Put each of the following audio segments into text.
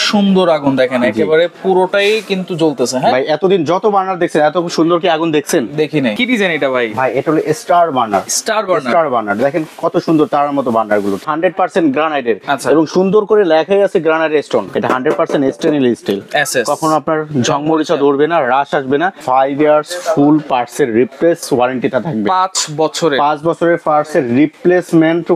সুন্দর আগুন দেখেন, একেবারে পুরোটাই কিন্তু জ্বলতেছে। হ্যাঁ ভাই, এতদিন যত বার্নার দেখছেন এত সুন্দর কি আগুন দেখছেন? দেখি নাই। কি ডিজাইন এটা ভাই? ভাই এটা হলো star burner. Star burner. Star burner দেখেন কত সুন্দর, তার মতো বার্নার গুলো 100% গ্রানাইটের আচ্ছা। এবং সুন্দর করে লেখাই আছে গ্রানাইট স্টোন। এটা 100% স্টেনলেস স্টিল। এসএস। কখনো আপনার ঝংমরিচা ধরবে না, রাশ আসবে না। 5 ইয়ার্স ফুল পার্টস এর রিপ্লেস ওয়ারেন্টিটা থাকবে। 5 বছরের 5 বছরের পার্টস এর রিপ্লেসমেন্ট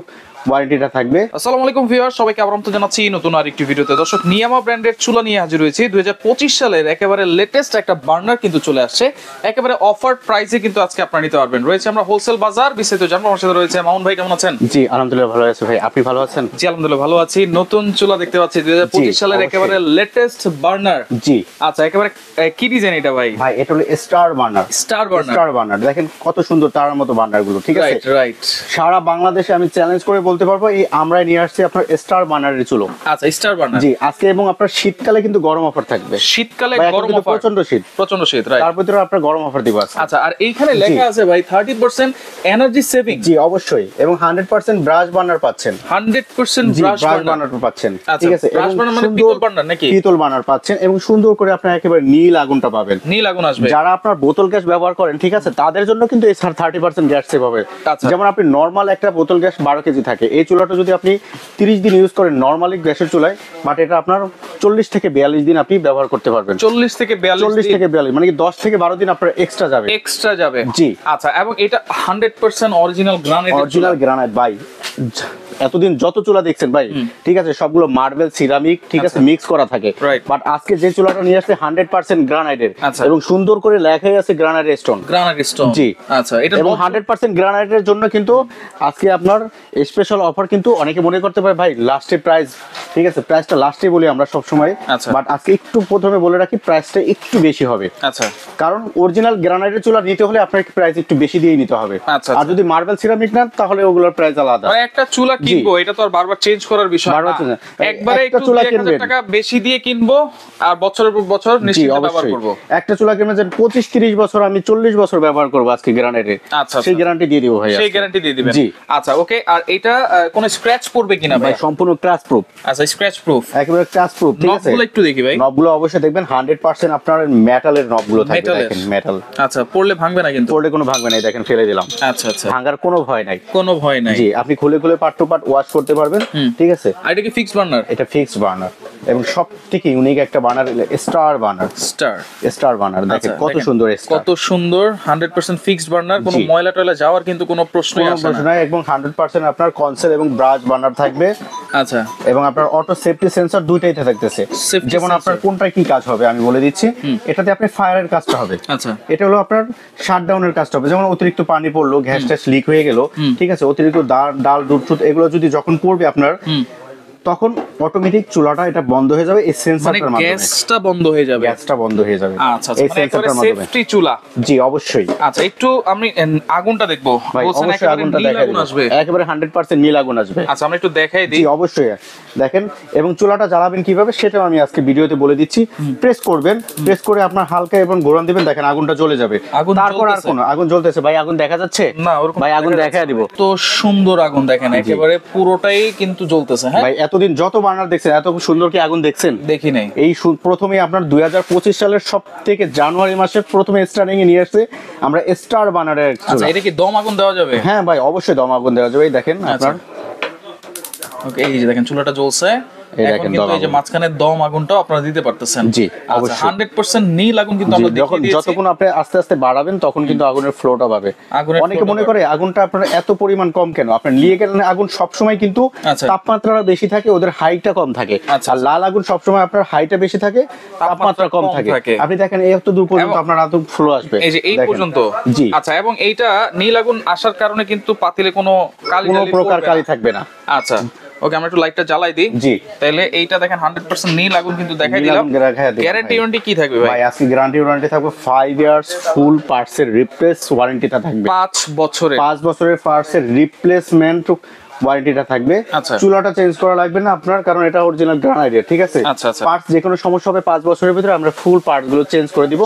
ওয়ারেন্টিটা থাকবে। আসসালামু আলাইকুম ভিউয়ার, সবাইকে আমন্ত্রণ জানাচ্ছি নতুন আরেকটি ভিডিওতে। দর্শক, নিয়ামা ব্র্যান্ডের চুলা নিয়ে হাজির হয়েছি। 2025 সালের একেবারে লেটেস্ট একটা বার্নার কিন্তু চলে আসছে, একেবারে অফার প্রাইসে কিন্তু আজকে আপনারা নিতে পারবেন। রয়েছে আমরা হোলসেল বাজার, বিস্তারিত জানবো। আমার সাথে রয়েছে মামুন ভাই। কেমন আছেন? জি আলহামদুলিল্লাহ ভালো আছি ভাই, আপনি ভালো আছেন? জি আলহামদুলিল্লাহ ভালো আছি। নতুন চুলা দেখতে পাচ্ছি 2025 সালের একেবারে লেটেস্ট বার্নার। জি আচ্ছা, একেবারে কি ডিজাইন এটা ভাই? ভাই এটা হলো star burner. Star burner. Star burner দেখেন কত সুন্দর, তার মতো বার্নার গুলো। ঠিক আছে, রাইট রাইট। সারা বাংলাদেশে আমি চ্যালেঞ্জ করে বলতে পারবো এই আমরা নিয়ে আসছি আপনার স্টার বার্নারের চুলো। আচ্ছা, স্টার বার্নার। জি, আজকে এবং আপনার শীতকালে কিন্তু গরম অফার থাকবে। শীতকালে ভাই, এখন গরম কিন্তু অফার, প্রচন্ড শীত। প্রচন্ড শীত, রাইট। তার ভিতরে আপনার গরম অফার দিব আছে। আচ্ছা, আর এইখানে লেখা আছে ভাই 30% এনার্জি সেভিং। জি অবশ্যই, এবং 100% ব্রাশ বার্নার পাচ্ছেন। 100% জি, ব্রাশ ব্রাশ বার্নার বার্নার পাচ্ছেন। আচ্ছা, ঠিক আছে, ব্রাশ এবং বার্নার মানে সুন্দর পিতল বার্নার নাকি? পিতল বার্নার পাচ্ছেন এবং সুন্দর করে আপনার একেবারে নীল আগুনটা পাবেন। নীল আগুন আসবে। যারা আপনার বোতল গ্যাস ব্যবহার করেন, ঠিক আছে, তাদের জন্য কিন্তু এই 30% গ্যাস সেভ হবে। আচ্ছা। যেমন আপনি নরমাল একটা বোতল গ্যাস 12 কেজি থাকে, এই চুলাটা যদি আপনি 30 দিন ইউজ করেন নরমালি গ্যাসের চুলায়, বাট এটা আপনার 40 থেকে 42 দিন আপনি ব্যবহার করতে পারবেন। 40 থেকে 42 মানে কি 10 থেকে 12 দিন আপনার এক্সট্রা যাবে। এক্সট্রা যাবে। জি। আচ্ছা, এবং এটা 100% অরিজিনাল গ্রানাইট। অরিজিনাল গ্রানাইট ভাই। এতদিন যত চুলা দেখছেন ভাই, ঠিক আছে, সবগুলো মার্বেল সিরামিক, ঠিক আছে, মিক্স করা থাকে। বাট আজকে যে চুলাটা নিয়ে আসছে 100% গ্রানাইটের এবং সুন্দর করে লেখাই আছে গ্রানাইট স্টোন। Granite stone. জি। আচ্ছা, এটা এবং 100% গ্রানাইটের জন্য কিন্তু আজকে আপনার স্পেশাল অফার। কিন্তু অনেকে মনে করতে পারে ভাই লাস্টে প্রাইস, ঠিক আছে, প্রাইসটা লাস্টে বলি আমরা সব সময়। আচ্ছা। বাট আজকে একটু প্রথমে বলে রাখি প্রাইসটা একটু বেশি হবে। আচ্ছা। কারণ অরিজিনাল গ্রানাইটের চুলা নিতে হলে আপনার প্রাইস একটু বেশি দিয়ে নিতে হবে। আচ্ছা। আর যদি মার্বেল সিরামিক নেন তাহলে ওগুলোর প্রাইস আলাদা। মানে একটা চুলা কিনবো, এটা তো আর বারবার চেঞ্জ করার বিষয় না। একবারে একটু চুলা 1000 টাকা বেশি দিয়ে কিনবো আর বছরের পর বছর নিশ্চিন্তে ব্যবহার করব। একটা চুলা কিনবেন যে 25-30 বছর, আমি 40 বছর ব্যবহার করব আজকে গ্রানাইটের। আচ্ছা, সেই গ্যারান্টি দিয়ে দিব ভাই। সেই গ্যারান্টি দিয়ে দিবেন। জি। আচ্ছা, ওকে। আর এটা কোনো স্ক্র্যাচ পড়বে কিনা ভাই? সম্পূর্ণ ক্র্যাশ প্রুফ। আচ্ছা, স্ক্র্যাচ প্রুফ, একেবারে ক্র্যাশ প্রুফ। ঠিক আছে, নবগুলো একটু দেখি ভাই। নবগুলো অবশ্যই দেখবেন 100% আপনার মেটালের নবগুলো থাকবে। দেখেন মেটাল। আচ্ছা, পড়লে ভাঙবে না কিন্তু? পড়লে কোনো ভাঙবে না, দেখেন ফেলে দিলাম। আচ্ছা আচ্ছা, ভাঙার কোনো ভয় নাই। কোনো ভয় নাই। জি, আপনি খুলে খুলে পার্ট টু পার্ট ওয়াশ করতে পারবেন। ঠিক আছে। আর এটা কি ফিক্সড বার্নার? এটা ফিক্সড বার্নার এবং সবথেকে ইউনিক একটা burner, star burner. Star burner দেখেন কত সুন্দর, কত সুন্দর। 100% ফিক্সড বার্নার, কোনো ময়লা টয়লা যাওয়ার কিন্তু কোনো প্রশ্নই আসে না। এবং 100% আপনার কনসেল এবং ব্রাশ বার্নার থাকবে। আচ্ছা। এবং আপনার অটো সেফটি সেন্সর দুইটাই থাকতেছে। যেমন আপনার কোনটা কি কাজ হবে আমি বলে দিচ্ছি। এটাতে আপনি ফায়ারের কাজটা হবে। আচ্ছা। এটা হলো আপনার শাটডাউনের কাজটা হবে। যেমন অতিরিক্ত পানি পড়লো, গ্যাস ট্যাস লিক হয়ে গেল, ঠিক আছে, অতিরিক্ত ডাল দুধ এগুলো যদি যখন পড়বে আপনার, তখন অটোমেটিক চুলাটা এটা বন্ধ হয়ে যাবে এই সেন্সরটার মাধ্যমে। গ্যাসটা বন্ধ হয়ে যাবে। গ্যাসটা বন্ধ হয়ে যাবে। আচ্ছা, এই সেন্সরটার মাধ্যমে। সেফটি চুলা। জি অবশ্যই। আচ্ছা, একটু আমি আগুনটা দেখবো। ভাই অবশ্যই আগুনটা দেখাই দিন। একেবারে 100% নীল আগুন আসবে। আচ্ছা, আমরা একটু দেখাই দিই। জি অবশ্যই দেখেন। এবং চুলাটা জ্বালাবেন কিভাবে সেটাও আমি আজকে ভিডিওতে বলে দিচ্ছি। প্রেস করবেন, প্রেস করে আপনার হালকা এবং ঘোরান দিবেন, দেখেন আগুনটা জ্বলে যাবে। তারপর আর কোন আগুন জ্বলতেছে ভাই, আগুন দেখা যাচ্ছে না? ওরকম ভাই আগুন দেখায় দিব। তো সুন্দর আগুন দেখেন, একেবারে পুরোটাই কিন্তু জ্বলতেছে। হ্যাঁ ভাই, এতদিন যত বার্নার দেখছেন এত সুন্দর কি আগুন দেখছেন? দেখি নাই। এই প্রথমে আপনার 2025 সালের সব থেকে জানুয়ারি মাসের প্রথমে স্টার্টিং এ নিয়ে আসছে আমরা স্টার বার্নারের। আচ্ছা, এটা কি দম আগুন দেওয়া যাবে? হ্যাঁ ভাই অবশ্যই দম আগুন দেওয়া যাবে। এই দেখেন আপনার, ওকে, এই যে দেখেন চুলাটা জ্বলছে। এখন কিন্তু এই যে মাঝখানে দম আগুনটাও আপনারা দিতে পারতেছেন। জি অবশ্যই। 100% নীল আগুন কিন্তু আমরা দেখিয়ে দিয়েছি। যতক্ষণ আপনি আস্তে আস্তে বাড়াবেন তখন কিন্তু আগুনের ফ্লোটা পাবে। অনেকে মনে করে আগুনটা আপনার এত পরিমাণ কম কেন? আপনার নিয়ে গেলেন আগুন সবসময় কিন্তু তাপমাত্রাটা বেশি থাকে, ওদের হাইটটা কম থাকে। আর লাল আগুন সবসময় আপনার হাইটা বেশি থাকে, তাপমাত্রা কম থাকে। আপনি দেখেন এই এত দূর পর্যন্ত আপনার আগুন ফ্লো আসবে। এই যে এই পর্যন্ত। জি। আচ্ছা, এবং এইটা নীল আগুন আসার কারণে কিন্তু পাতিলে কোনো প্রকার কালি থাকবে না। আচ্ছা, ওকে, আমরা একটু লাইটটা জ্বালাই দিই। জি। তাহলে এইটা দেখেন 100% নীল আগুন কিন্তু দেখাই দিলাম। গ্যারান্টি ওয়ারেন্টি কি থাকবে ভাই? ভাই আজকে গ্যারান্টি ওয়ারেন্টি থাকবে 5 ইয়ার্স ফুল পার্টস এর রিপ্লেস ওয়ারেন্টিটা থাকবে। 5 বছরের 5 বছরের পার্টস এর রিপ্লেসমেন্ট ওয়ারেন্টিটা থাকবে। আচ্ছা। চুলাটা চেঞ্জ করা লাগবে না আপনার, কারণ এটা অরিজিনাল গ্রানাইটের, ঠিক আছে? আচ্ছা আচ্ছা। পার্টস যে কোনো সমস্যা হবে 5 বছরের ভিতরে আমরা ফুল পার্টস গুলো চেঞ্জ করে দিব।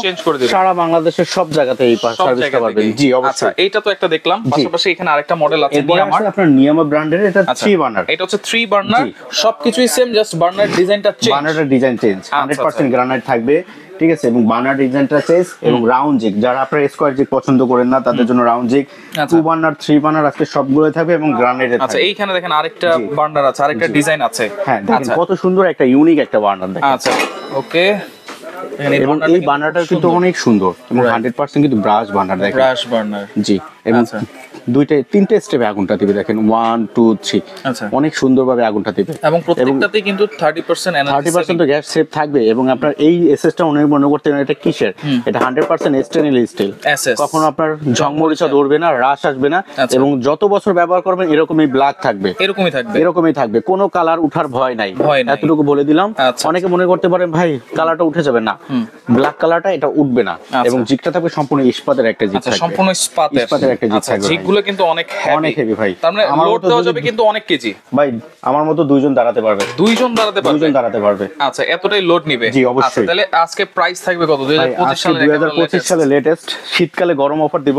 সারা বাংলাদেশের সব জায়গাতে এই সার্ভিসটা পাবেন। জি অবশ্যই। আচ্ছা, এইটা তো একটা দেখলাম, পাশাপাশি এখানে আরেকটা মডেল আছে নিয়ামা, আপনার নিয়ামা ব্র্যান্ডের, এটা 3 বার্নার। এটা হচ্ছে 3 বার্নার, সবকিছুই সেম, জাস্ট বার্নার ডিজাইনটা চেঞ্জ। বার্নারের ডিজাইন চেঞ্জ, 100% গ্রানাইট থাকবে, ঠিক আছে? এবং বার্নার ডিজাইনটা চেঞ্জ এবং রাউন্ড জিগ, যারা আপনারা স্কয়ার জিগ পছন্দ করেন না তাদের জন্য রাউন্ড জিগ। 2 বার্নার 3 বার্নার আজকে সবগুলোই থাকবে এবং গ্রানাইটের। আচ্ছা, এইখানে দেখেন আরেকটা বার্নার আছে, আরেকটা ডিজাইন আছে। হ্যাঁ দেখেন কত সুন্দর একটা ইউনিক একটা বার্নার দেখেন। আচ্ছা ওকে। এবং এই বার্নারটা কিন্তু অনেক সুন্দর এবং 100% কিন্তু ব্রাশ বার্নার দেখেন। ব্রাশ বার্নার, জি। এবং তিনটে স্টেপে আগুনটা দিবে দেখেন, 1 2 3। আচ্ছা, অনেক সুন্দরভাবে আগুনটা দিবে এবং প্রত্যেকটাতেই কিন্তু 30% এনার্জি 30% তো গ্যাস সেভ থাকবে। এবং আপনার এই এসএসটা অনেক মনে করতে এটা কিসের, এটা 100% স্টেনলেস স্টিল। কখনো আপনার ঝংমরিচা ধরবে না, রাশ আসবে না, এবং যত বছর ব্যবহার করবেন এরকমই ব্ল্যাক থাকবে, এরকমই থাকবে, কোনো কালার উঠার ভয় নাই, এতটুকু বলে দিলাম। অনেকে মনে করতে পারেন ভাই কালারটা উঠে যাবে, না, ব্ল্যাক কালারটা এটা উঠবে না। এবং জিগটা থাকবে সম্পূর্ণ ইস্পাতের একটা জিগ থাকবে, সম্পূর্ণ ইস্পাতের একটা জিগ থাকবে। জিগগুলো কিন্তু অনেক হেভি ভাই, তার মানে লোড দেওয়া যাবে কিন্তু অনেক কেজি। ভাই আমার মতো দুইজন দাঁড়াতে পারবে, দুইজন দাঁড়াতে পারবে। আচ্ছা, এতটাই লোড নিবে। জি অবশ্যই। তাহলে আজকে প্রাইস থাকবে কত? 2025 সালে লেটেস্ট শীতকালে গরম অফার দিব।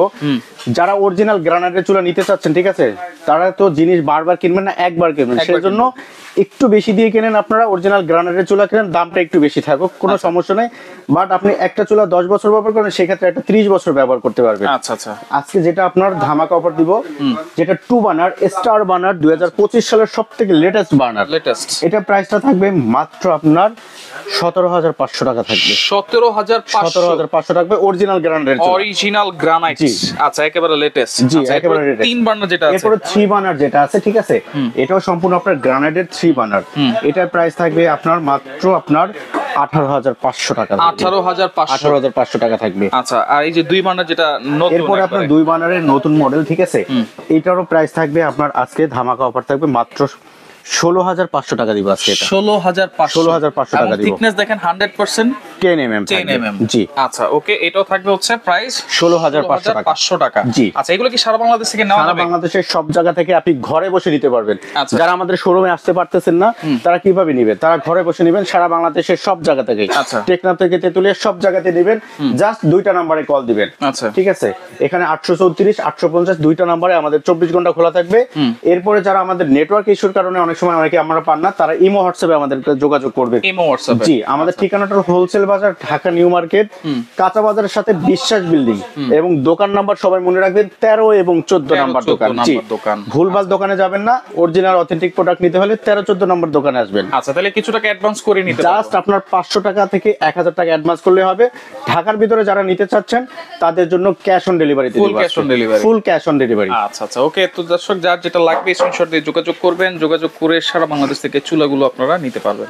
যারা অরিজিনাল গ্রানাইটের চুলা নিতে চাচ্ছেন, ঠিক আছে, তারা তো জিনিস বারবার কিনবেন না, একবার কিনবেন, সেজন্য একটু বেশি দিয়ে কেনেন আপনারা। অরিজিনাল গ্রানাইটের চুলা কেনেন, দামটা একটু বেশি থাকুক, কোনো সমস্যা নেই। বাট আপনি একটা চুলা 10 বছর ব্যবহার করেন, সেক্ষেত্রে একটা 30 বছর ব্যবহার করতে পারবেন। আচ্ছা আচ্ছা। আজকে যেটা আপনার ধামাকা অফার দিব, যেটা 2 বার্নার স্টার বার্নার, 2025 সালের সবথেকে লেটেস্ট বার্নার, এটা প্রাইসটা থাকবে মাত্র আপনার 17,500 টাকা থাকবে। 17,500 টাকা অরিজিনাল গ্রানাইট। আচ্ছা, একেবারে লেটেস্ট। জি একেবারে লেটেস্ট। 3 বার্নার যেটা আছে, এরপর 3 বার্নার যেটা আছে, ঠিক আছে, এটাও সম্পূর্ণ আপনার গ্রানাইটের 3 বার্নার। এটার প্রাইস থাকবে আপনার মাত্র আপনার 18,500 টাকা। 18,500 টাকা থাকবে। আচ্ছা, আর এই যে 2 বার্নার যেটা নতুন, এরপর আপনার 2 বার্নারের নতুন মডেল, ঠিক আছে, এটারও প্রাইস থাকবে আপনার আজকে ধামাকা অফার থাকবে মাত্র 16,500 টাকা দিব আজকে। এটা 16,500 টাকা দিব। থিকনেস দেখেন 100% 10 mm 10 mm। জি আচ্ছা ওকে, এটাও থাকবে হচ্ছে প্রাইস 16,500 টাকা। জি। আচ্ছা, এগুলো কি সারা বাংলাদেশ থেকে নেওয়া যাবে? সারা বাংলাদেশের সব জায়গা থেকে আপনি ঘরে বসে নিতে পারবেন। যারা আমাদের শোরুমে আসতে পারতেছেন না, তারা কিভাবে নেবেন? তারা ঘরে বসে নেবেন, সারা বাংলাদেশের সব জায়গা থেকে, টেকনাফ থেকে তেতুলিয়া সব জায়গাতে নেবেন। জাস্ট 2টা নম্বরে কল দিবেন। আচ্ছা ঠিক আছে, এখানে 834 850 2টা নম্বরে আমাদের 24 ঘন্টা খোলা থাকবে। এরপরে যারা আমাদের নেটওয়ার্ক ইস্যুর কারণে অনেক সময় অনেকে আমরা পান না, তারা ইমো হোয়াটসঅ্যাপে আমাদের যোগাযোগ করবে। ইমো হোয়াটসঅ্যাপে। জি, আমাদের ঠিকানাটা হোলসেল বাজার, ঢাকা নিউ মার্কেট, কাঁচা বাজারের সাথে বিশ্বাস বিল্ডিং। এবং দোকান নাম্বার সবাই মনে রাখবেন 13 এবং 14 নাম্বার দোকান। জি, ভুলভাল দোকানে যাবেন না, অরিজিনাল অথেন্টিক প্রোডাক্ট নিতে হলে 13 14 নাম্বার দোকানে আসবেন। আচ্ছা, তাহলে কিছু টাকা অ্যাডভান্স করে নিতে, জাস্ট আপনার 500 টাকা থেকে 1000 টাকা অ্যাডভান্স করলে হবে। ঢাকার ভিতরে যারা নিতে চাচ্ছেন তাদের জন্য cash on delivery, full cash on delivery. আচ্ছা আচ্ছা ওকে। তো দর্শক, যার যেটা লাগবে স্ক্রিনশট দিয়ে যোগাযোগ করবেন, যোগাযোগ করে সারা বাংলাদেশ থেকে চুলাগুলো আপনারা নিতে পারবেন।